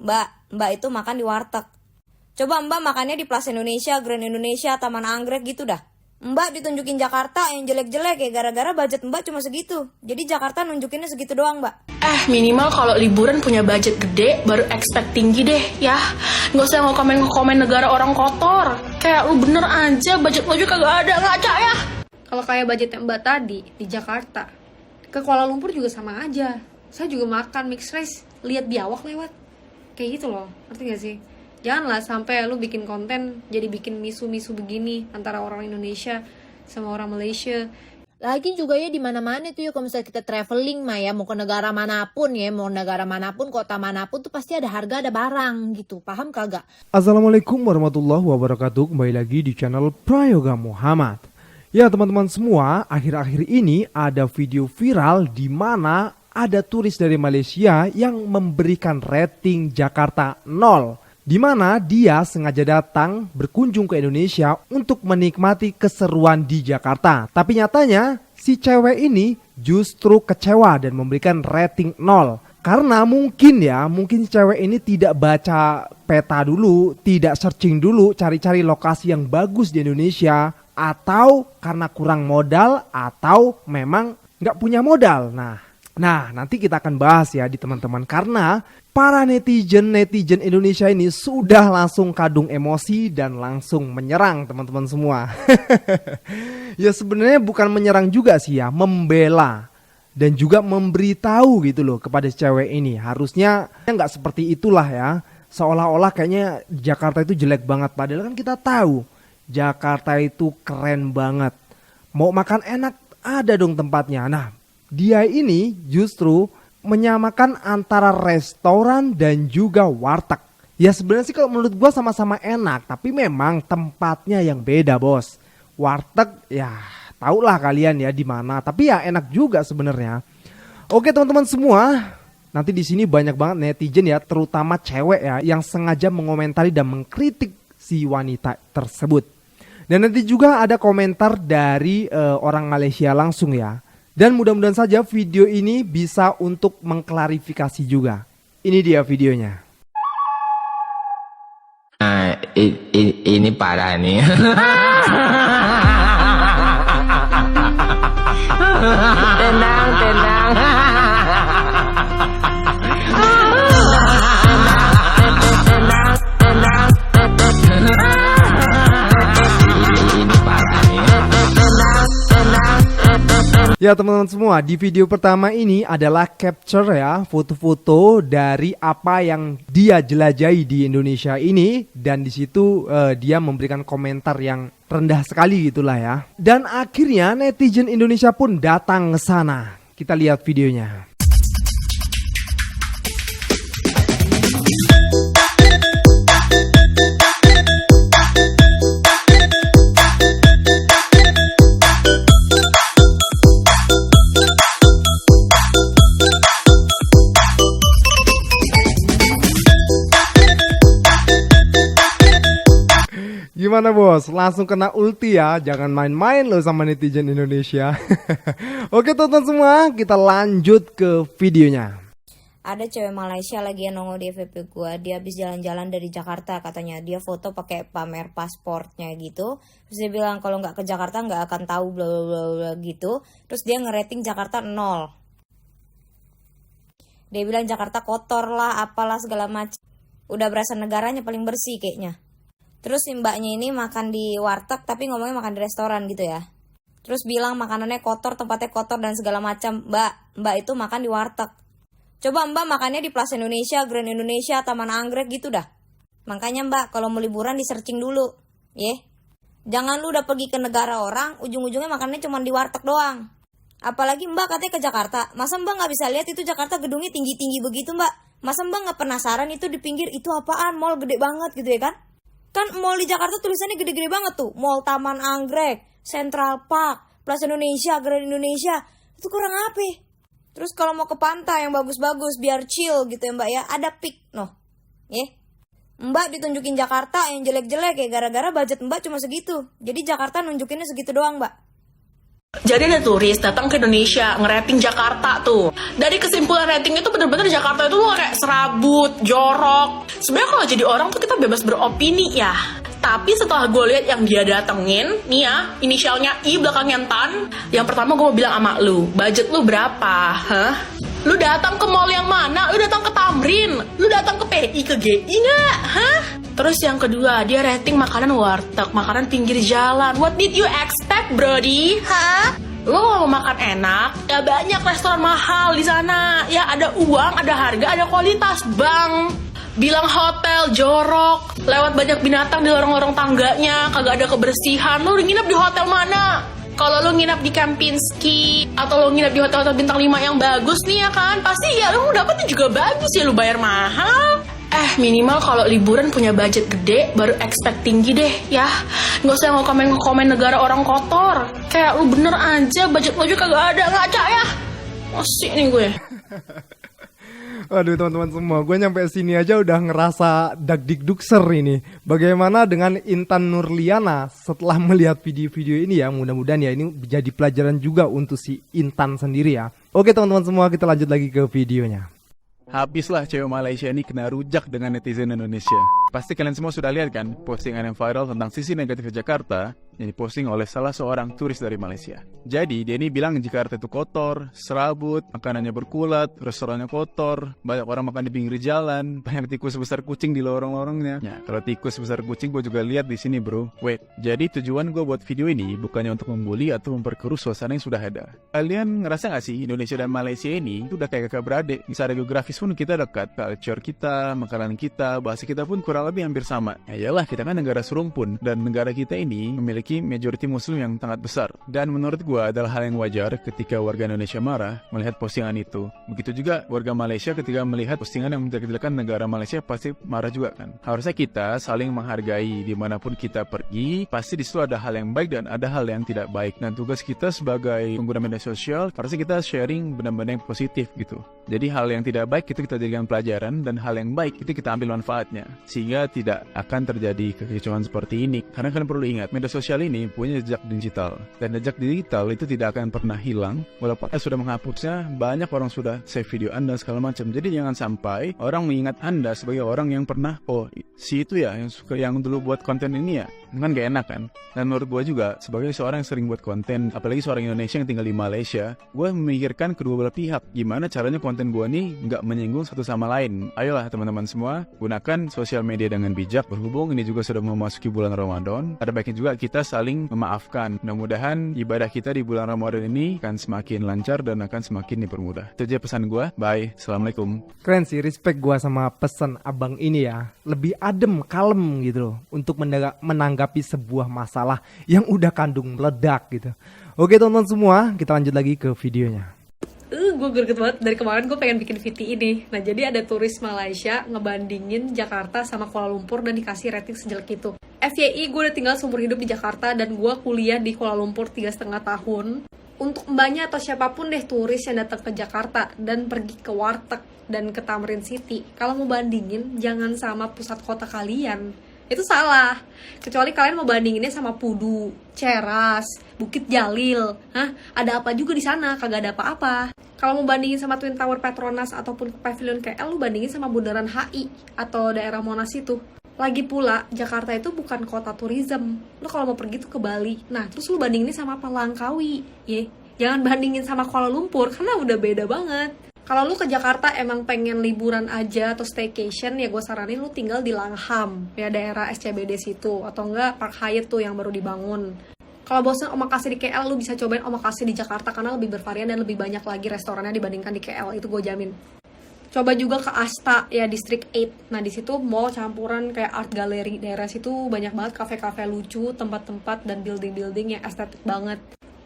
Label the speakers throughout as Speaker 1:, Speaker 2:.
Speaker 1: Mbak itu makan di warteg. Coba Mbak makannya di Plaza Indonesia, Grand Indonesia, Taman Anggrek gitu dah. Mbak ditunjukin Jakarta yang jelek-jelek ya gara-gara budget Mbak cuma segitu. Jadi Jakarta nunjukinnya segitu doang, Mbak.
Speaker 2: Minimal kalau liburan punya budget gede baru expect tinggi deh ya. Nggak usah ngokomen negara orang kotor. Kayak lu bener aja budget lo juga kagak ada, ngaca ya.
Speaker 3: Kalau kayak budgetnya Mbak tadi di Jakarta, ke Kuala Lumpur juga sama aja. Saya juga makan mixed rice, lihat biawak lewat. Kayak gitu loh, ngerti gak sih? Janganlah sampai lu bikin konten jadi bikin misu-misu begini antara orang Indonesia sama orang Malaysia.
Speaker 4: Lagi juga ya di mana-mana tuh ya kalau misalnya kita traveling mah ya mau ke negara manapun ya, mau negara manapun, kota manapun tuh pasti ada harga, ada barang gitu. Paham kagak?
Speaker 5: Assalamualaikum warahmatullahi wabarakatuh. Kembali lagi di channel Prayoga Muhammad. Ya teman-teman semua, akhir-akhir ini ada video viral di mana ada turis dari Malaysia yang memberikan rating Jakarta 0. Di mana dia sengaja datang berkunjung ke Indonesia untuk menikmati keseruan di Jakarta. Tapi nyatanya si cewek ini justru kecewa dan memberikan rating 0. Karena mungkin si cewek ini tidak baca peta dulu, tidak searching dulu, cari-cari lokasi yang bagus di Indonesia. Atau karena kurang modal atau memang nggak punya modal. Nah nanti kita akan bahas ya di teman-teman. Karena para netizen Indonesia ini sudah langsung kadung emosi dan langsung menyerang teman-teman semua. Ya sebenarnya bukan menyerang juga sih ya, membela dan juga memberitahu gitu loh kepada cewek ini. Harusnya nggak seperti itulah ya. Seolah-olah kayaknya Jakarta itu jelek banget. Padahal kan kita tahu Jakarta itu keren banget. Mau makan enak ada dong tempatnya. Nah dia ini justru menyamakan antara restoran dan juga warteg. Ya sebenarnya sih kalau menurut gua sama-sama enak, tapi memang tempatnya yang beda, bos. Warteg ya tahulah kalian ya di mana, tapi ya enak juga sebenarnya. Oke teman-teman semua, nanti di sini banyak banget netizen ya, terutama cewek ya yang sengaja mengomentari dan mengkritik si wanita tersebut. Dan nanti juga ada komentar dari orang Malaysia langsung ya. Dan mudah-mudahan saja video ini bisa untuk mengklarifikasi juga. Ini dia videonya.
Speaker 6: Ini parah nih. Tenang.
Speaker 5: Ya teman-teman semua, di video pertama ini adalah capture ya, foto-foto dari apa yang dia jelajahi di Indonesia ini. Dan di situ dia memberikan komentar yang rendah sekali gitulah ya. Dan akhirnya netizen Indonesia pun datang ke sana. Kita lihat videonya. Gimana bos? Langsung kena ulti ya. Jangan main-main loh sama netizen Indonesia. Oke teman-teman semua, kita lanjut ke videonya.
Speaker 1: Ada cewek Malaysia lagi yang nongol di FYP gua. Dia habis jalan-jalan dari Jakarta katanya. Dia foto pakai pamer pasportnya gitu. Terus dia bilang kalau nggak ke Jakarta nggak akan tahu bla bla bla bla gitu. Terus dia ngerating Jakarta 0. Dia bilang Jakarta kotor lah, apalah segala macam. Udah berasa negaranya paling bersih kayaknya. Terus si mbaknya ini makan di warteg tapi ngomongnya makan di restoran gitu ya. Terus bilang makanannya kotor, tempatnya kotor dan segala macam. Mbak itu makan di warteg. Coba Mbak makannya di Plaza Indonesia, Grand Indonesia, Taman Anggrek gitu dah. Makanya Mbak kalau mau liburan di searching dulu. Jangan lu udah pergi ke negara orang, ujung-ujungnya makannya cuma di warteg doang. Apalagi Mbak katanya ke Jakarta. Masa Mbak gak bisa lihat itu Jakarta gedungnya tinggi-tinggi begitu Mbak? Masa Mbak gak penasaran itu di pinggir itu apaan? Mall gede banget gitu ya kan? Kan mall di Jakarta tulisannya gede-gede banget tuh. Mall Taman Anggrek, Central Park, Plaza Indonesia, Grand Indonesia. Itu kurang apa? Terus kalau mau ke pantai yang bagus-bagus biar chill gitu ya Mbak ya, ada Peak noh. Mbak ditunjukin Jakarta yang jelek-jelek ya gara-gara budget Mbak cuma segitu. Jadi Jakarta nunjukinnya segitu doang Mbak.
Speaker 2: Jadi ada turis datang ke Indonesia ngerating Jakarta tuh. Dari kesimpulan rating itu bener-bener Jakarta itu kayak serabut, jorok. Sebenarnya kalau jadi orang tuh kita bebas beropini ya. Tapi setelah gue lihat yang dia datengin, nih ya, inisialnya I belakangnya Tan. Yang pertama gue mau bilang sama lu, budget lu berapa? Hah? Lu datang ke mall yang mana? Lu datang ke Tamrin? Lu datang ke PI, ke GI nggak? Hah? Terus yang kedua, dia rating makanan warteg, makanan pinggir jalan. What did you expect, Brody? Hah? Lo mau makan enak, ya banyak restoran mahal di sana. Ya ada uang, ada harga, ada kualitas, bang. Bilang hotel jorok, lewat banyak binatang di lorong-lorong tangganya, kagak ada kebersihan. Lo nginep di hotel mana? Kalau lo nginep di Kempinski atau lo nginep di hotel-hotel bintang 5 yang bagus nih ya kan, pasti ya lo dapetnya juga bagus ya, lo bayar mahal. Minimal kalau liburan punya budget gede, baru expect tinggi deh ya. Nggak usah ngokomen negara orang kotor. Kayak lu bener aja, budget lo juga kagak ada, ngaca ya. Masih nih gue.
Speaker 5: Aduh teman-teman semua, gue nyampe sini aja udah ngerasa dagdikdukser ini. Bagaimana dengan Intan Nurliana setelah melihat video-video ini ya, mudah-mudahan ya ini jadi pelajaran juga untuk si Intan sendiri ya. Oke teman-teman semua, kita lanjut lagi ke videonya.
Speaker 7: Habislah cewek Malaysia ini kena rujak dengan netizen Indonesia. Pasti kalian semua sudah lihat kan postingan yang viral tentang sisi negatif Jakarta yang diposting oleh salah seorang turis dari Malaysia. Jadi dia ini bilang Jakarta itu kotor, serabut, makanannya berkulat, restorannya kotor, banyak orang makan di pinggir jalan, banyak tikus sebesar kucing di lorong-lorongnya. Ya, kalau tikus sebesar kucing gue juga lihat di sini bro. Wait, jadi tujuan gue buat video ini bukannya untuk membuli atau memperkeruh suasana yang sudah ada. Kalian ngerasa gak sih Indonesia dan Malaysia ini itu udah kayak kakak beradik? Secara geografis pun kita dekat, culture kita, makanan kita, bahasa kita pun kurang lebih hampir sama. Ya iyalah, kita kan negara serumpun dan negara kita ini memiliki majority muslim yang sangat besar. Dan menurut gua adalah hal yang wajar ketika warga Indonesia marah melihat postingan itu. Begitu juga warga Malaysia ketika melihat postingan yang menjelek-jelekan negara Malaysia pasti marah juga kan. Harusnya kita saling menghargai dimanapun kita pergi. Pasti di situ ada hal yang baik dan ada hal yang tidak baik. Dan tugas kita sebagai pengguna media sosial harusnya kita sharing benar-benar yang positif gitu. Jadi hal yang tidak baik itu kita jadikan pelajaran dan hal yang baik itu kita ambil manfaatnya. Sehingga tidak akan terjadi kekecewaan seperti ini. Karena kalian perlu ingat, media sosial ini punya jejak digital. Dan jejak digital itu tidak akan pernah hilang. Walaupun sudah menghapusnya, banyak orang sudah save video Anda segala macam. Jadi jangan sampai orang mengingat Anda sebagai orang yang pernah, oh si itu ya yang dulu buat konten ini ya. Kan gak enak kan. Dan menurut gue juga sebagai seorang yang sering buat konten, apalagi seorang Indonesia yang tinggal di Malaysia, gue memikirkan kedua belah pihak. Gimana caranya konten gue nih gak menyinggung satu sama lain. Ayolah teman-teman semua, gunakan sosial media dengan bijak. Berhubung ini juga sudah memasuki bulan Ramadan, ada baiknya juga kita saling memaafkan. Mudah-mudahan ibadah kita di bulan Ramadan ini akan semakin lancar dan akan semakin dipermudah. Itu aja pesan gue. Bye. Assalamualaikum.
Speaker 5: Keren sih, respect gue sama pesan abang ini ya. Lebih adem, kalem gitu loh, untuk menanggapi sebuah masalah yang udah kandung meledak gitu. Oke teman-teman semua, kita lanjut lagi ke videonya.
Speaker 3: Gue greget banget, dari kemarin gue pengen bikin VT ini. Nah jadi ada turis Malaysia ngebandingin Jakarta sama Kuala Lumpur dan dikasih rating sejelek itu. FYI gue udah tinggal seumur hidup di Jakarta dan gue kuliah di Kuala Lumpur 3,5 tahun. Untuk mbaknya atau siapapun deh turis yang datang ke Jakarta dan pergi ke warteg dan ke Tamrin City, kalau mau bandingin jangan sama pusat kota kalian. Itu salah. Kecuali kalian mau bandinginnya sama Pudu, Ceras, Bukit Jalil. Hah? Ada apa juga di sana? Kagak ada apa-apa. Kalau mau bandingin sama Twin Tower Petronas ataupun Pavilion KL, lu bandingin sama Bundaran HI atau daerah Monas itu. Lagi pula, Jakarta itu bukan kota tourism. Lu kalau mau pergi tuh ke Bali. Nah, terus lu bandinginnya sama apa? Langkawi. Jangan bandingin sama Kuala Lumpur karena udah beda banget. Kalau lu ke Jakarta emang pengen liburan aja atau staycation, ya gue saranin lu tinggal di Langham, ya daerah SCBD situ, atau enggak Park Hyatt tuh yang baru dibangun. Kalau bosan omakase di KL, lu bisa cobain omakase di Jakarta karena lebih bervarian dan lebih banyak lagi restorannya dibandingkan di KL, itu gue jamin. Coba juga ke Asta, ya District 8. Nah di situ mall campuran kayak art gallery, daerah situ banyak banget kafe-kafe lucu, tempat-tempat dan building-building yang estetik banget.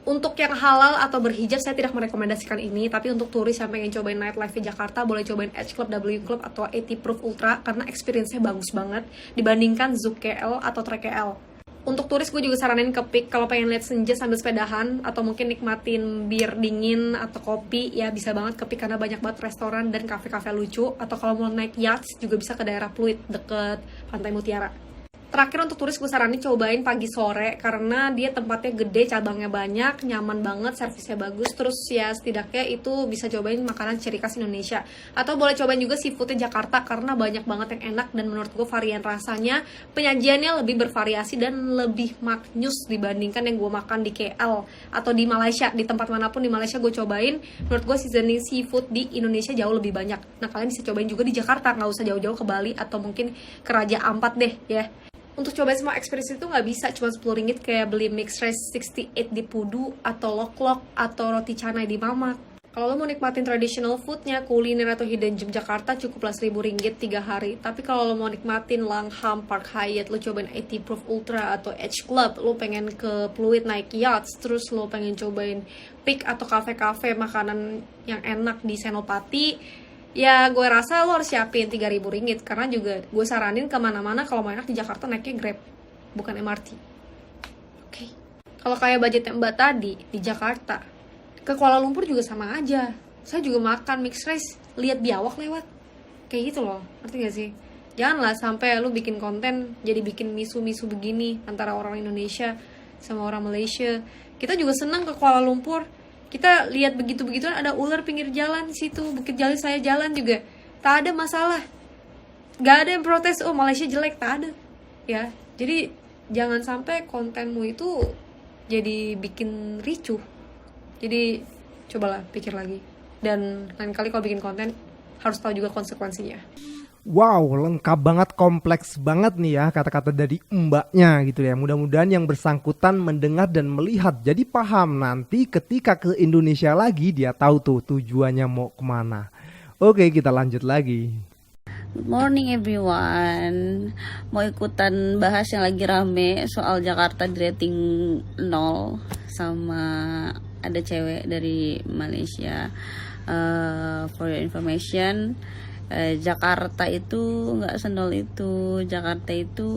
Speaker 3: Untuk yang halal atau berhijab saya tidak merekomendasikan ini, tapi untuk turis yang pengen cobain nightlife di Jakarta boleh cobain H Club, W Club atau 80 Proof Ultra karena experience-nya bagus banget dibandingkan Zouk KL atau Trek KL. Untuk turis gue juga saranin ke Peak kalau pengen lihat senja sambil sepedahan atau mungkin nikmatin bir dingin atau kopi, ya bisa banget ke Peak karena banyak banget restoran dan kafe-kafe lucu. Atau kalau mau naik yacht juga bisa ke daerah Pluit deket Pantai Mutiara. Terakhir untuk turis gue saranin cobain pagi sore karena dia tempatnya gede, cabangnya banyak, nyaman banget, servisnya bagus. Terus ya setidaknya itu bisa cobain makanan ciri khas Indonesia. Atau boleh cobain juga seafoodnya Jakarta karena banyak banget yang enak dan menurut gue varian rasanya, penyajiannya lebih bervariasi dan lebih maknyus dibandingkan yang gue makan di KL atau di Malaysia. Di tempat manapun di Malaysia gue cobain, menurut gue seasoning seafood di Indonesia jauh lebih banyak. Nah kalian bisa cobain juga di Jakarta, nggak usah jauh-jauh ke Bali atau mungkin ke Raja Ampat deh ya. Untuk coba semua experience itu nggak bisa cuma 10 ringgit kayak beli mixed rice 68 di Pudu atau lok-lok atau roti canai di Mamak. Kalau lo mau nikmatin traditional foodnya, kuliner atau hidden gem Jakarta cukuplah 1.000 ringgit 3 hari. Tapi kalau lo mau nikmatin Langham, Park Hyatt, lo cobain 80 Proof Ultra atau Edge Club, lo pengen ke Pluit naik yachts, terus lo pengen cobain Peak atau kafe-kafe makanan yang enak di Senopati, ya gue rasa lo harus siapin 3.000 ringgit karena juga gue saranin kemana-mana kalau mau enak di Jakarta naiknya Grab bukan MRT. Oke. Kalau kayak budgetnya Mbak tadi di Jakarta ke Kuala Lumpur juga sama aja. Saya juga makan mixed rice, lihat biawak lewat kayak gitu loh, ngerti gak sih? Janganlah sampai lu bikin konten jadi bikin misu-misu begini antara orang Indonesia sama orang Malaysia. Kita juga senang ke Kuala Lumpur. Kita lihat begitu-begituan ada ular pinggir jalan di situ, Bukit Jalil saya jalan juga. Tak ada masalah. Gak ada yang protes, oh Malaysia jelek, tak ada. Ya, jadi jangan sampai kontenmu itu jadi bikin ricuh. Jadi cobalah pikir lagi. Dan lain kali kalau bikin konten harus tahu juga konsekuensinya.
Speaker 5: Wow, lengkap banget, kompleks banget nih ya kata-kata dari mbaknya gitu ya. Mudah-mudahan yang bersangkutan mendengar dan melihat jadi paham nanti ketika ke Indonesia lagi dia tahu tuh tujuannya mau kemana. Oke, kita lanjut lagi.
Speaker 8: Good morning everyone. Mau ikutan bahas yang lagi rame soal Jakarta di rating 0 sama ada cewek dari Malaysia. For your information, Jakarta itu nggak senol itu. Jakarta itu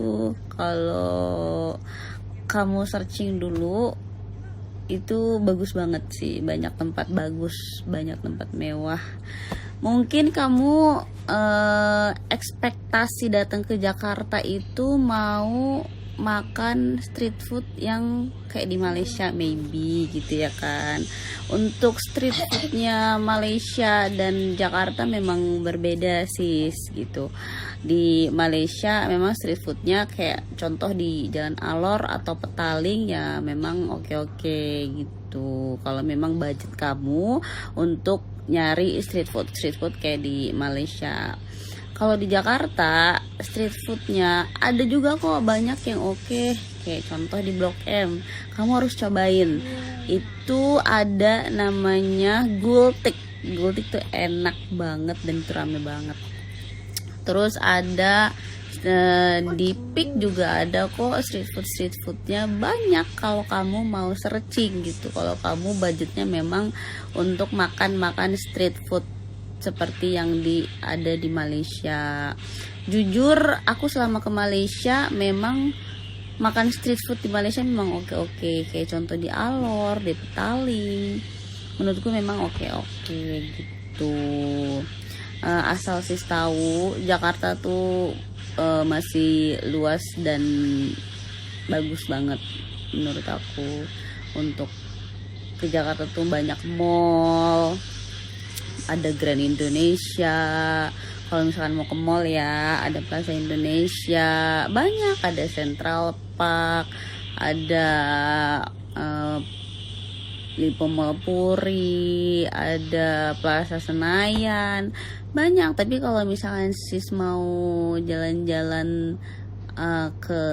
Speaker 8: kalau kamu searching dulu itu bagus banget sih, banyak tempat bagus, banyak tempat mewah. Mungkin kamu ekspektasi datang ke Jakarta itu mau makan street food yang kayak di Malaysia maybe gitu ya kan. Untuk street foodnya Malaysia dan Jakarta memang berbeda sis gitu. Di Malaysia memang street foodnya kayak contoh di Jalan Alor atau Petaling ya memang oke-oke gitu. Kalau memang budget kamu untuk nyari street food kayak di Malaysia. Kalau di Jakarta street foodnya ada juga kok banyak yang oke. Kayak contoh di Blok M, kamu harus cobain. Itu ada namanya Gultik. Gultik tuh enak banget dan itu rame banget. Terus ada di Peak juga ada kok street foodnya banyak kalau kamu mau searching gitu. Kalau kamu budgetnya memang untuk makan street food seperti yang ada di Malaysia. Jujur aku selama ke Malaysia memang makan street food di Malaysia memang oke-oke. Kayak contoh di Alor, di Petaling, menurutku memang oke-oke gitu. Asal sis tahu Jakarta tuh masih luas dan bagus banget menurut aku. Untuk ke Jakarta tuh banyak mall, ada Grand Indonesia. Kalau misalkan mau ke mall ya ada Plaza Indonesia, banyak, ada Central Park, ada Lipo Mall Puri, ada Plaza Senayan, banyak. Tapi kalau misalkan sis mau jalan-jalan ke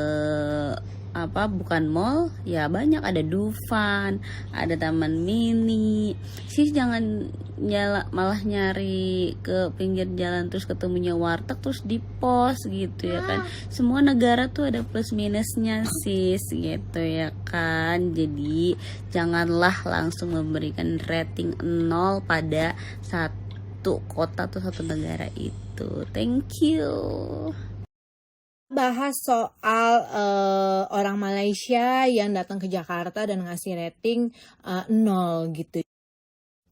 Speaker 8: bukan mall ya banyak, ada Dufan, ada Taman Mini. Sis jangan malah nyari ke pinggir jalan terus ketemunya warteg terus di pos gitu ya kan. Semua negara tuh ada plus minusnya sis gitu ya kan. Jadi janganlah langsung memberikan rating 0 pada satu kota atau satu negara itu. Thank you.
Speaker 4: Bahas soal orang Malaysia yang datang ke Jakarta dan ngasih rating 0 gitu.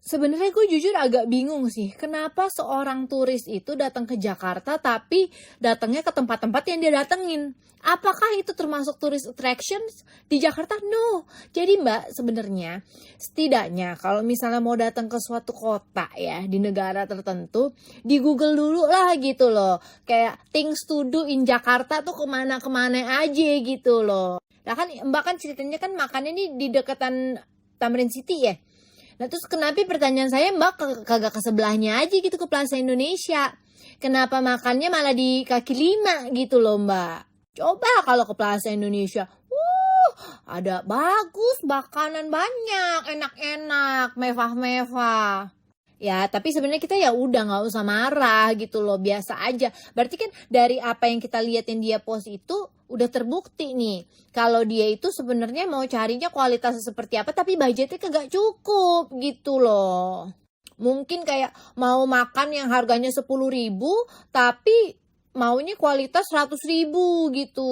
Speaker 4: Sebenarnya gue jujur agak bingung sih, kenapa seorang turis itu datang ke Jakarta tapi datangnya ke tempat-tempat yang dia datengin. Apakah itu termasuk tourist attractions di Jakarta? No. Jadi Mbak, sebenarnya setidaknya kalau misalnya mau datang ke suatu kota ya di negara tertentu, di Google dulu lah gitu loh. Kayak things to do in Jakarta tuh kemana-kemana aja gitu loh. Nah kan Mbak kan ceritanya kan makannya nih di deketan Tamrin City ya. Nah terus kenapa pertanyaan saya Mbak kagak ke sebelahnya aja gitu ke Plaza Indonesia? Kenapa makannya malah di kaki lima gitu loh Mbak? Coba kalau ke Plaza Indonesia, ada bagus, makanan banyak, enak-enak, mewah-mewah. Ya tapi sebenarnya kita ya udah nggak usah marah gitu loh, biasa aja. Berarti kan dari apa yang kita lihat yang dia post itu udah terbukti nih kalau dia itu sebenarnya mau carinya kualitasnya seperti apa tapi budgetnya kagak cukup gitu loh. Mungkin kayak mau makan yang harganya 10.000 tapi maunya kualitas 100.000 gitu.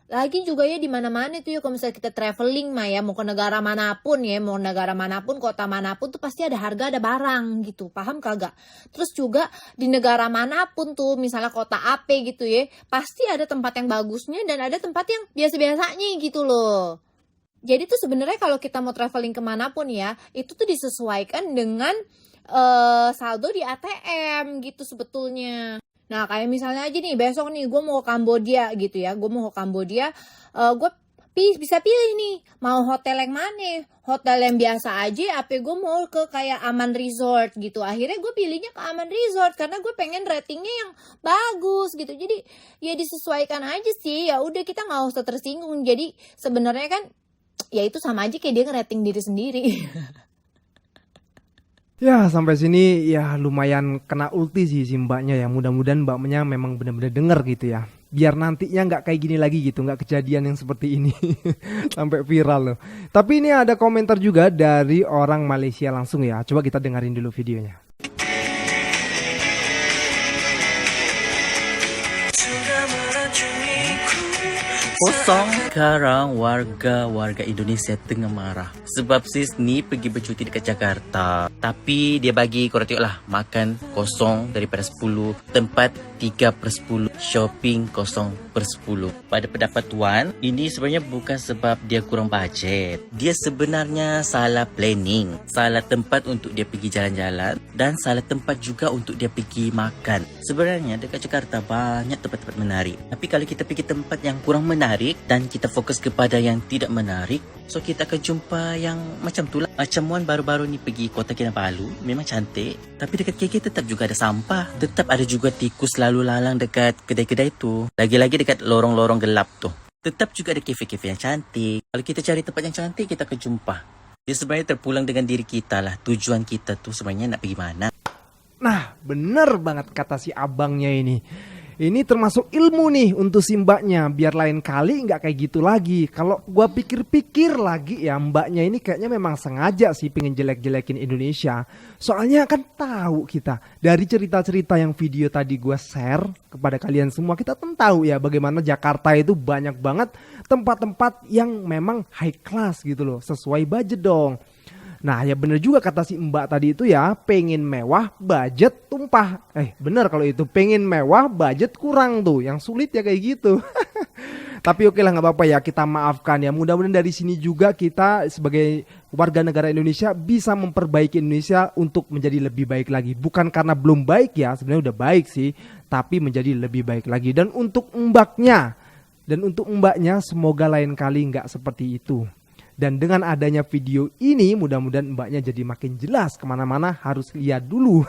Speaker 4: Lagi juga ya di mana-mana tuh ya kalau misalnya kita traveling mah ya mau ke negara manapun ya, mau negara manapun, kota manapun tuh pasti ada harga, ada barang gitu. Paham kagak? Terus juga di negara manapun tuh misalnya kota AP gitu ya, pasti ada tempat yang bagusnya dan ada tempat yang biasa-biasanya gitu loh. Jadi tuh sebenarnya kalau kita mau traveling kemanapun ya, itu tuh disesuaikan dengan saldo di ATM gitu sebetulnya. Nah kayak misalnya aja nih besok nih gue mau ke Kamboja gitu ya. Gue mau ke Kamboja, gue bisa pilih nih mau hotel yang mana. Hotel yang biasa aja apa gue mau ke kayak Aman Resort gitu. Akhirnya gue pilihnya ke Aman Resort karena gue pengen ratingnya yang bagus gitu. Jadi ya disesuaikan aja sih. Ya udah kita gak usah tersinggung. Jadi sebenarnya kan ya itu sama aja kayak dia ngerating diri sendiri.
Speaker 5: Ya sampai sini ya lumayan kena ulti sih si mbaknya ya. Mudah-mudahan mbaknya memang benar-benar denger gitu ya. Biar nantinya nggak kayak gini lagi gitu, nggak kejadian yang seperti ini sampai viral loh. Tapi ini ada komentar juga dari orang Malaysia langsung ya. Coba kita dengerin dulu videonya.
Speaker 9: Kosong sekarang warga Indonesia tengah marah sebab sis ni pergi bercuti dekat Jakarta. Tapi dia bagi korang tengok lah, makan kosong daripada 10, tempat 3/10, shopping kosong per 10. Pada pendapat Tuan, ini sebenarnya bukan sebab dia kurang bajet. Dia sebenarnya salah planning, salah tempat untuk dia pergi jalan-jalan dan salah tempat juga untuk dia pergi makan. Sebenarnya dekat Jakarta banyak tempat-tempat menarik. Tapi kalau kita pergi tempat yang kurang menarik dan kita fokus kepada yang tidak menarik, so kita akan jumpa yang macam tu lah. Macam Wan baru-baru ni pergi Kota Kinabalu, memang cantik. Tapi dekat KK tetap juga ada sampah. Tetap ada juga tikus lalu lalang dekat kedai-kedai tu. Lagi-lagi dekat lorong-lorong gelap tu. Tetap juga ada kafe-kafe yang cantik. Kalau kita cari tempat yang cantik, kita akan jumpa. Dia sebenarnya terpulang dengan diri kita lah. Tujuan kita tu sebenarnya nak pergi mana.
Speaker 5: Nah bener banget kata si abangnya ini. Ini termasuk ilmu nih untuk si mbaknya. Biar lain kali nggak kayak gitu lagi. Kalau gua pikir-pikir lagi ya, mbaknya ini kayaknya memang sengaja sih pengen jelek-jelekin Indonesia. Soalnya kan tahu kita dari cerita-cerita yang video tadi gua share kepada kalian semua, kita tahu ya bagaimana Jakarta itu banyak banget tempat-tempat yang memang high class gitu loh. Sesuai budget dong. Nah ya bener juga kata si mbak tadi itu ya, pengen mewah budget tumpah. Bener kalau itu pengen mewah budget kurang tuh, yang sulit ya kayak gitu. Tapi oke lah gak apa-apa ya, kita maafkan ya. Mudah-mudahan dari sini juga kita sebagai warga negara Indonesia bisa memperbaiki Indonesia untuk menjadi lebih baik lagi. Bukan karena belum baik ya, sebenarnya udah baik sih, tapi menjadi lebih baik lagi. Dan untuk mbaknya semoga lain kali gak seperti itu. Dan dengan adanya video ini mudah-mudahan mbaknya jadi makin jelas kemana-mana harus lihat dulu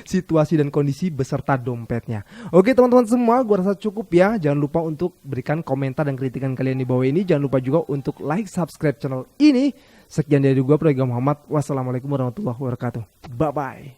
Speaker 5: situasi dan kondisi beserta dompetnya. Oke teman-teman semua, gua rasa cukup ya. Jangan lupa untuk berikan komentar dan kritikan kalian di bawah ini. Jangan lupa juga untuk like, subscribe channel ini. Sekian dari gua, Prayoga Muhammad. Wassalamualaikum warahmatullahi wabarakatuh. Bye-bye.